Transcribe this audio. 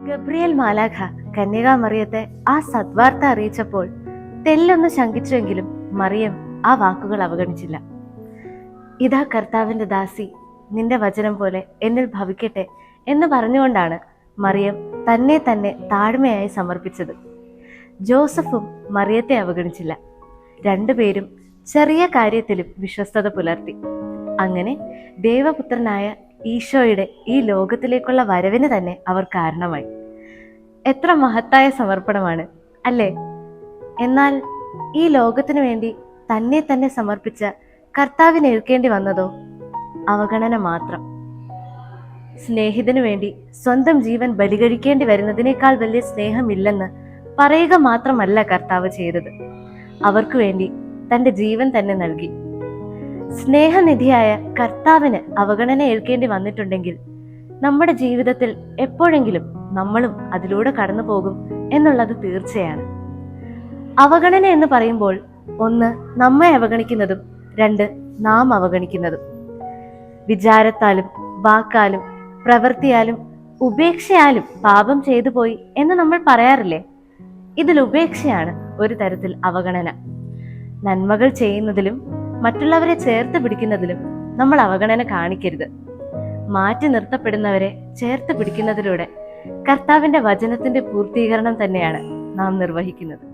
Gabriel മാലാഖ കന്യകാമറിയത്തെ ആ സദ്വാർത്ത അറിയിച്ചപ്പോൾ തെല്ലൊന്ന് ശങ്കിച്ചുവെങ്കിലും മറിയം ആ വാക്കുകൾ അവഗണിച്ചില്ല. ഇതാ കർത്താവിന്റെ ദാസി, നിന്റെ വചനം പോലെ എന്നിൽ ഭവിക്കട്ടെ എന്ന് പറഞ്ഞുകൊണ്ടാണ് മറിയം തന്നെ താഴ്മയായി സമർപ്പിച്ചത്. ജോസഫും മറിയത്തെ അവഗണിച്ചില്ല. രണ്ടുപേരും ചെറിയ കാര്യത്തിലും വിശ്വസ്തത പുലർത്തി. അങ്ങനെ ദേവപുത്രനായ ഈശോയുടെ ഈ ലോകത്തിലേക്കുള്ള വരവിന് തന്നെ അവർ കാരണമായി. എത്ര മഹത്തായ സമർപ്പണമാണ് അല്ലേ? എന്നാൽ ഈ ലോകത്തിനു വേണ്ടി തന്നെ സമർപ്പിച്ച കർത്താവിന് ഏൽക്കേണ്ടി വന്നതോ അവഗണന മാത്രം. സ്നേഹിതനു വേണ്ടി സ്വന്തം ജീവൻ ബലികഴിക്കേണ്ടി വരുന്നതിനേക്കാൾ വലിയ സ്നേഹമില്ലെന്ന് പറയുക മാത്രമല്ല കർത്താവ് ചെയ്തത്, അവർക്ക് വേണ്ടി തന്റെ ജീവൻ തന്നെ നൽകി. സ്നേഹനിധിയായ കർത്താവിന് അവഗണന ഏൽക്കേണ്ടി വന്നിട്ടുണ്ടെങ്കിൽ നമ്മുടെ ജീവിതത്തിൽ എപ്പോഴെങ്കിലും നമ്മളും അതിലൂടെ കടന്നു പോകും എന്നുള്ളത് തീർച്ചയാണ്. അവഗണന എന്ന് പറയുമ്പോൾ ഒന്ന്, നമ്മെ അവഗണിക്കുന്നതും രണ്ട്, നാം അവഗണിക്കുന്നതും. വിചാരത്താലും വാക്കാലും പ്രവൃത്തിയാലും ഉപേക്ഷയാലും പാപം ചെയ്തു പോയി എന്ന് നമ്മൾ പറയാറില്ലേ? ഇതിൽ ഉപേക്ഷയാണ് ഒരു തരത്തിൽ അവഗണന. നന്മകൾ ചെയ്യുന്നതിലും മറ്റുള്ളവരെ ചേർത്ത് പിടിക്കുന്നതിലും നമ്മൾ അവഗണന കാണിക്കരുത്. മാറ്റി നിർത്തപ്പെടുന്നവരെ ചേർത്ത് പിടിക്കുന്നതിലൂടെ കർത്താവിന്റെ വചനത്തിന്റെ പൂർത്തീകരണം തന്നെയാണ് നാം നിർവഹിക്കുന്നത്.